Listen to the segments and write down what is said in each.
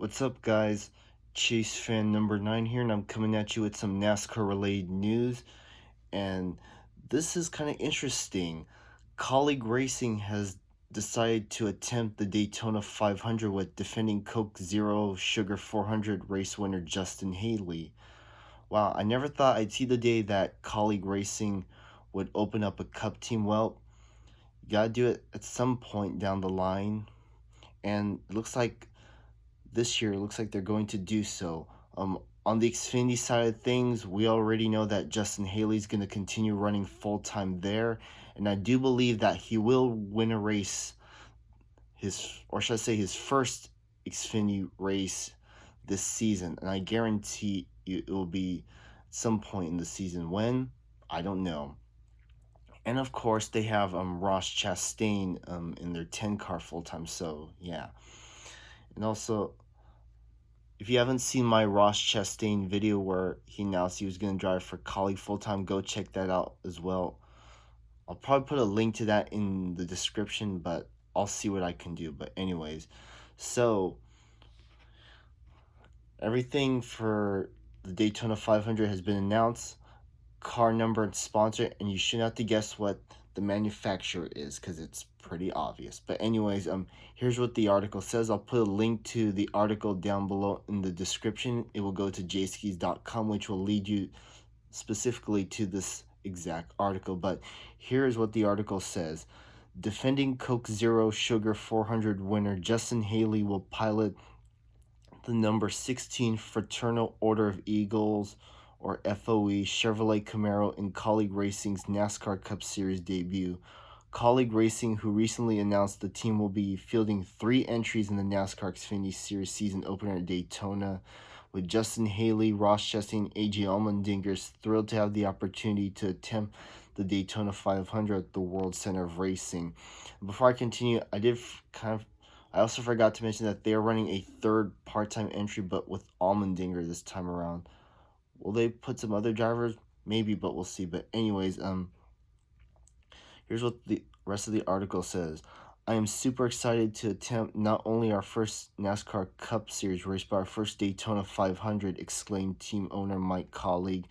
What's up, guys? Chase fan number 9 here, and I'm coming at you with some NASCAR related news. And this is kind of interesting. Kaulig Racing has decided to attempt the Daytona 500 with defending Coke Zero Sugar 400 race winner Justin Haley. Wow, I never thought I'd see the day that Kaulig Racing would open up a cup team. Well, you gotta do it at some point down the line, and it looks like this year, it looks like they're going to do so. On the Xfinity side of things, we already know that Justin Haley's going to continue running full time there, and I do believe that he will win a race, or should I say, his first Xfinity race this season, and I guarantee you it will be some point in the season. When? I don't know. And of course, they have Ross Chastain in their 10 car full time. So yeah, and also, if you haven't seen my Ross Chastain video where he announced he was going to drive for Kaulig full-time, go check that out as well. I'll probably put a link to that in the description, but I'll see what I can do. But anyways, so everything for the Daytona 500 has been announced, car number and sponsor, and you shouldn't have to guess what the manufacturer is because it's pretty obvious. But anyways, here's what the article says. I'll put a link to the article down below in the description. It will go to jskis.com, which will lead you specifically to this exact article. But here's what the article says. Defending Coke Zero Sugar 400 winner Justin Haley will pilot the number 16 Fraternal Order of Eagles, or FOE, Chevrolet Camaro in Kaulig Racing's NASCAR Cup Series debut. Kaulig Racing, who recently announced the team will be fielding 3 entries in the NASCAR Xfinity Series season opener at Daytona, with Justin Haley, Ross Chastain, and AJ Allmendinger thrilled to have the opportunity to attempt the Daytona 500 at the World Center of Racing. Before I continue, I also forgot to mention that they are running a third part-time entry, but with Allmendinger this time around. Will they put some other drivers? Maybe, but we'll see. But anyways, here's what the rest of the article says. I am super excited to attempt not only our first NASCAR Cup Series race, but our first Daytona 500, exclaimed team owner Mike Kaulig.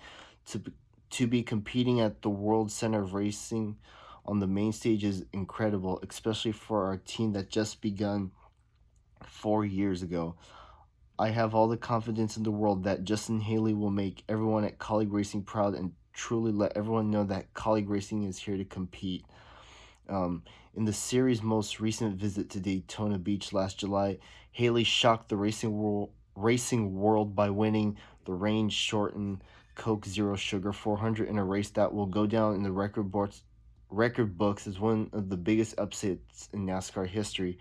To be competing at the World Center of Racing on the main stage is incredible, especially for our team that just begun 4 years ago. I have all the confidence in the world that Justin Haley will make everyone at Kaulig Racing proud and truly let everyone know that Kaulig Racing is here to compete. In the series' most recent visit to Daytona Beach last July, Haley shocked the racing world by winning the range-shortened Coke Zero Sugar 400 in a race that will go down in the record books as one of the biggest upsets in NASCAR history.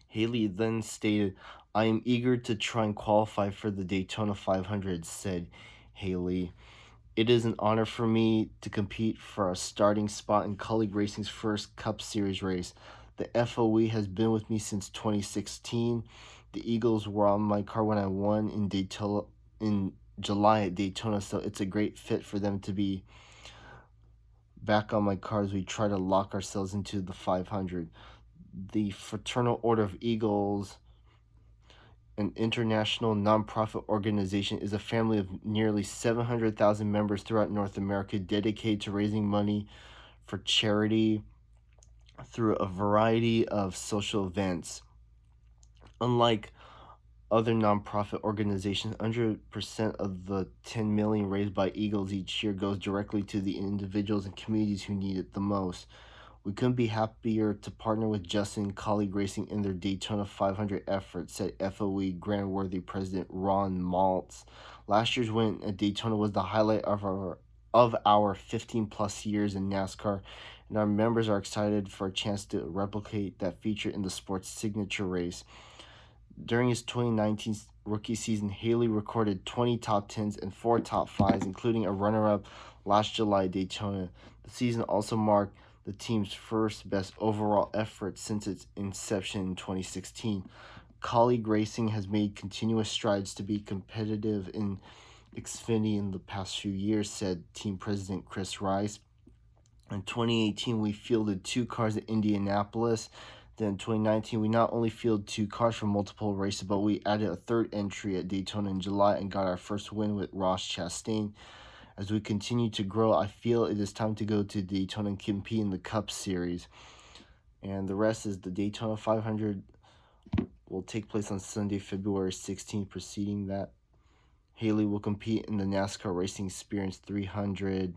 Haley then stated, I am eager to try and qualify for the Daytona 500, said Haley. It is an honor for me to compete for a starting spot in Kaulig Racing's first Cup Series race. The FOE has been with me since 2016. The Eagles were on my car when I won in July at Daytona, so it's a great fit for them to be back on my car as we try to lock ourselves into the 500. The Fraternal Order of Eagles, an international nonprofit organization, is a family of nearly 700,000 members throughout North America dedicated to raising money for charity through a variety of social events. Unlike other nonprofit organizations, 100% of the $10 million raised by Eagles each year goes directly to the individuals and communities who need it the most. We couldn't be happier to partner with Justin and Kaulig Racing in their Daytona 500 efforts, said FOE Grand Worthy President Ron Maltz. Last year's win at Daytona was the highlight of our 15-plus years in NASCAR, and our members are excited for a chance to replicate that feature in the sport's signature race. During his 2019 rookie season, Haley recorded 20 top 10s and 4 top 5s, including a runner-up last July at Daytona. The season also marked the team's first best overall effort since its inception in 2016. Kaulig Racing has made continuous strides to be competitive in Xfinity in the past few years, said team president Chris Rice. In 2018, we fielded 2 cars at Indianapolis. Then 2019, we not only fielded 2 cars for multiple races, but we added a third entry at Daytona in July and got our first win with Ross Chastain. As we continue to grow, I feel it is time to go to Daytona and compete in the Cup Series. And the rest is the Daytona 500 will take place on Sunday, February 16th. Preceding that, Haley will compete in the NASCAR Racing Experience 300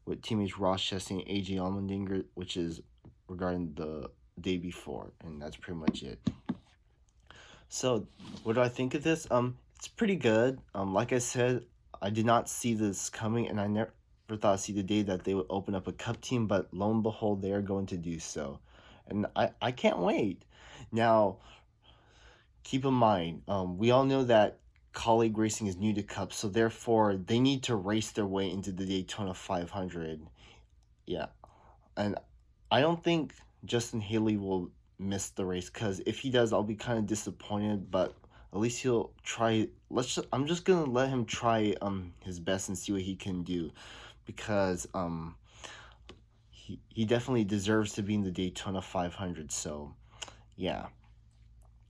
with teammates Ross Chastain and AJ Allmendinger, which is regarding the day before, and that's pretty much it. So, what do I think of this? It's pretty good. Like I said, I did not see this coming, and I never thought I'd see the day that they would open up a Cup team, but lo and behold, they are going to do so, and I can't wait. Now, keep in mind, we all know that Kaulig Racing is new to Cup, so therefore they need to race their way into the Daytona 500. Yeah, and I don't think Justin Haley will miss the race, because if he does, I'll be kind of disappointed, but at least he'll try. I'm just gonna let him try his best and see what he can do, because he definitely deserves to be in the Daytona 500. So yeah.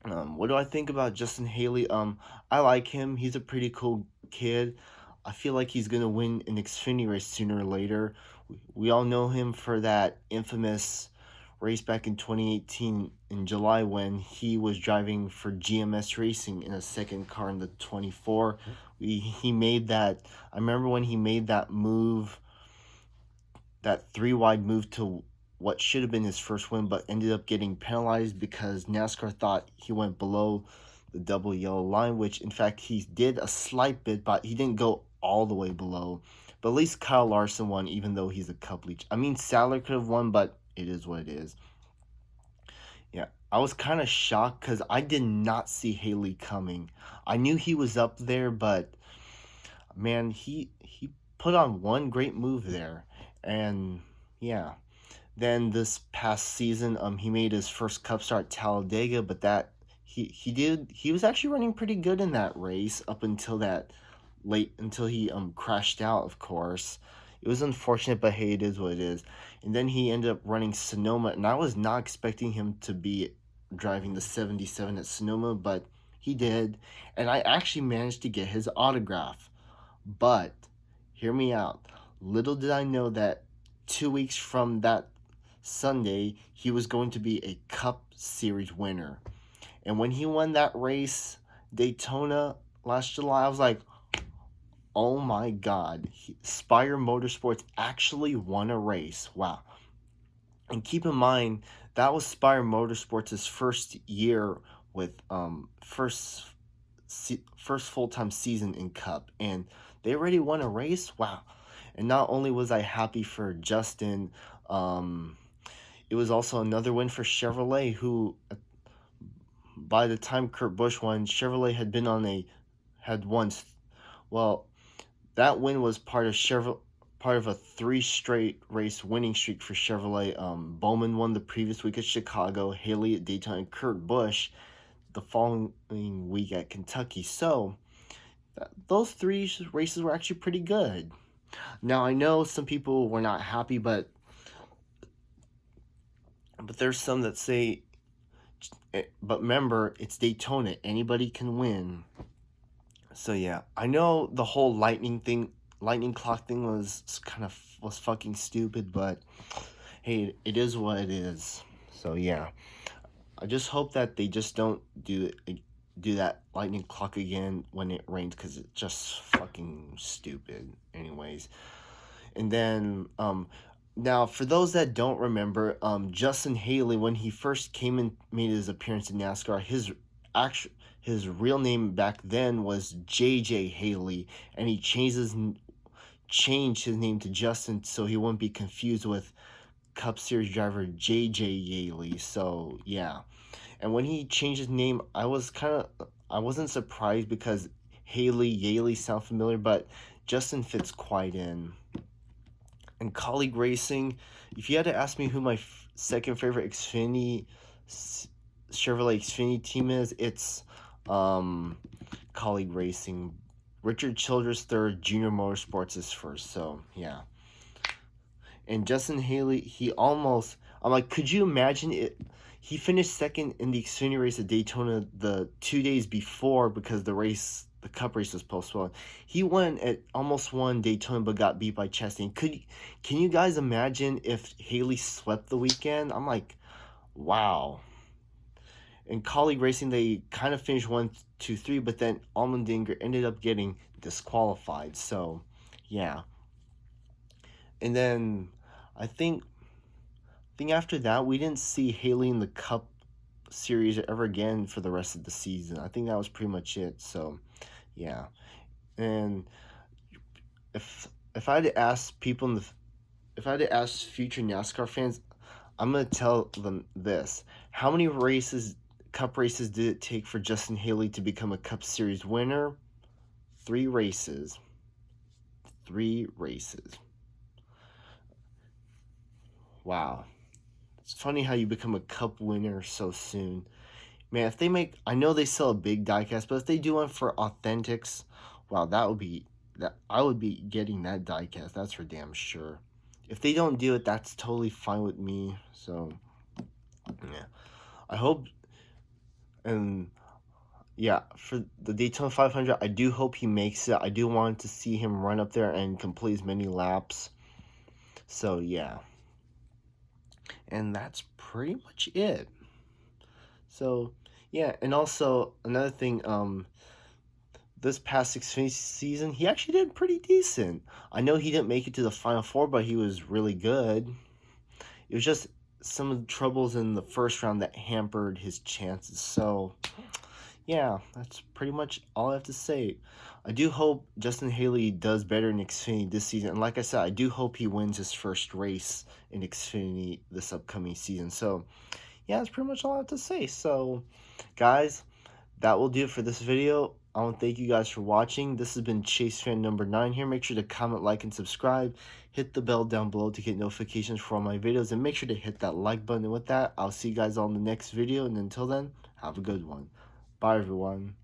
What do I think about Justin Haley? I like him. He's a pretty cool kid. I feel like he's gonna win an Xfinity race sooner or later. We all know him for that infamous race back in 2018 in July when he was driving for GMS Racing in a second car in the 24. He made that. I remember when he made that move, that 3-wide move to what should have been his first win, but ended up getting penalized because NASCAR thought he went below the double yellow line, which in fact he did a slight bit, but he didn't go all the way below. But at least Kyle Larson won, even though he's a Cup leech. I mean, Sadler could have won, but it is what it is. Yeah, I was kind of shocked because I did not see Haley coming. I knew he was up there, but man, he put on one great move there, and yeah. Then this past season, he made his first Cup start at Talladega, but that he was actually running pretty good in that race up until until he crashed out, of course. It was unfortunate, but hey, it is what it is. And then he ended up running Sonoma, and I was not expecting him to be driving the 77 at Sonoma, but he did, and I actually managed to get his autograph. But hear me out. Little did I know that 2 weeks from that Sunday, he was going to be a Cup Series winner. And when he won that race, Daytona, last July, I was like, oh my God, Spire Motorsports actually won a race. Wow. And keep in mind, that was Spire Motorsports' first year with first full-time season in Cup. And they already won a race? Wow. And not only was I happy for Justin, it was also another win for Chevrolet, who, by the time Kurt Busch won, Chevrolet had won. Well, that win was part of a 3 straight race winning streak for Chevrolet. Bowman won the previous week at Chicago, Haley at Daytona, and Kurt Busch the following week at Kentucky. So those 3 races were actually pretty good. Now, I know some people were not happy, but there's some that say, but remember, it's Daytona. Anybody can win. So yeah, I know the whole lightning clock thing was fucking stupid, but hey, it is what it is. So yeah, I just hope that they just don't do that lightning clock again when it rains, because it's just fucking stupid. Anyways, and then now for those that don't remember, Justin Haley, when he first came and made his appearance in NASCAR, his real name back then was J.J. Haley, and he changed his name to Justin so he wouldn't be confused with Cup Series driver J.J. Haley. So yeah, and when he changed his name, I wasn't surprised, because Yaley sound familiar, but Justin fits quite in. And Kaulig Racing, if you had to ask me who my second favorite Chevrolet Xfinity team is, it's Kaulig Racing. Richard Childress third, Junior Motorsports is first. So yeah. And Justin Haley, I'm like, could you imagine it? he finished second in the Xfinity race at Daytona the 2 days before because the Cup race was postponed. He almost won Daytona but got beat by Chastain. Can you guys imagine if Haley swept the weekend? I'm like, wow. In Kaulig Racing, they kind of finished 1, 2, 3, but then Allmendinger ended up getting disqualified. So, yeah. And then I think after that we didn't see Haley in the Cup series ever again for the rest of the season. I think that was pretty much it. So, yeah. And if I had to ask if I had to ask future NASCAR fans, I'm gonna tell them this: how many Cup races did it take for Justin Haley to become a Cup Series winner? 3 races. 3 races. Wow. It's funny how you become a Cup winner so soon. Man, if they make, I know they sell a big diecast, but if they do one for Authentics, wow, I would be getting that diecast. That's for damn sure. If they don't do it, that's totally fine with me. So, yeah, I hope, and yeah, for the Daytona 500, I do hope he makes it. I do want to see him run up there and complete as many laps. So, yeah, and that's pretty much it. So, yeah, and also another thing, this past Xfinity season, he actually did pretty decent. I know he didn't make it to the Final Four, but he was really good. It was just some of the troubles in the first round that hampered his chances. So, yeah, that's pretty much all I have to say. I do hope Justin Haley does better in Xfinity this season. And like I said, I do hope he wins his first race in Xfinity this upcoming season. So, yeah, that's pretty much all I have to say. So, guys, that will do it for this video. I want to thank you guys for watching. This has been Chase Fan number 9 here. Make sure to comment, like, and subscribe. Hit the bell down below to get notifications for all my videos. And make sure to hit that like button. And with that, I'll see you guys all in the next video. And until then, have a good one. Bye, everyone.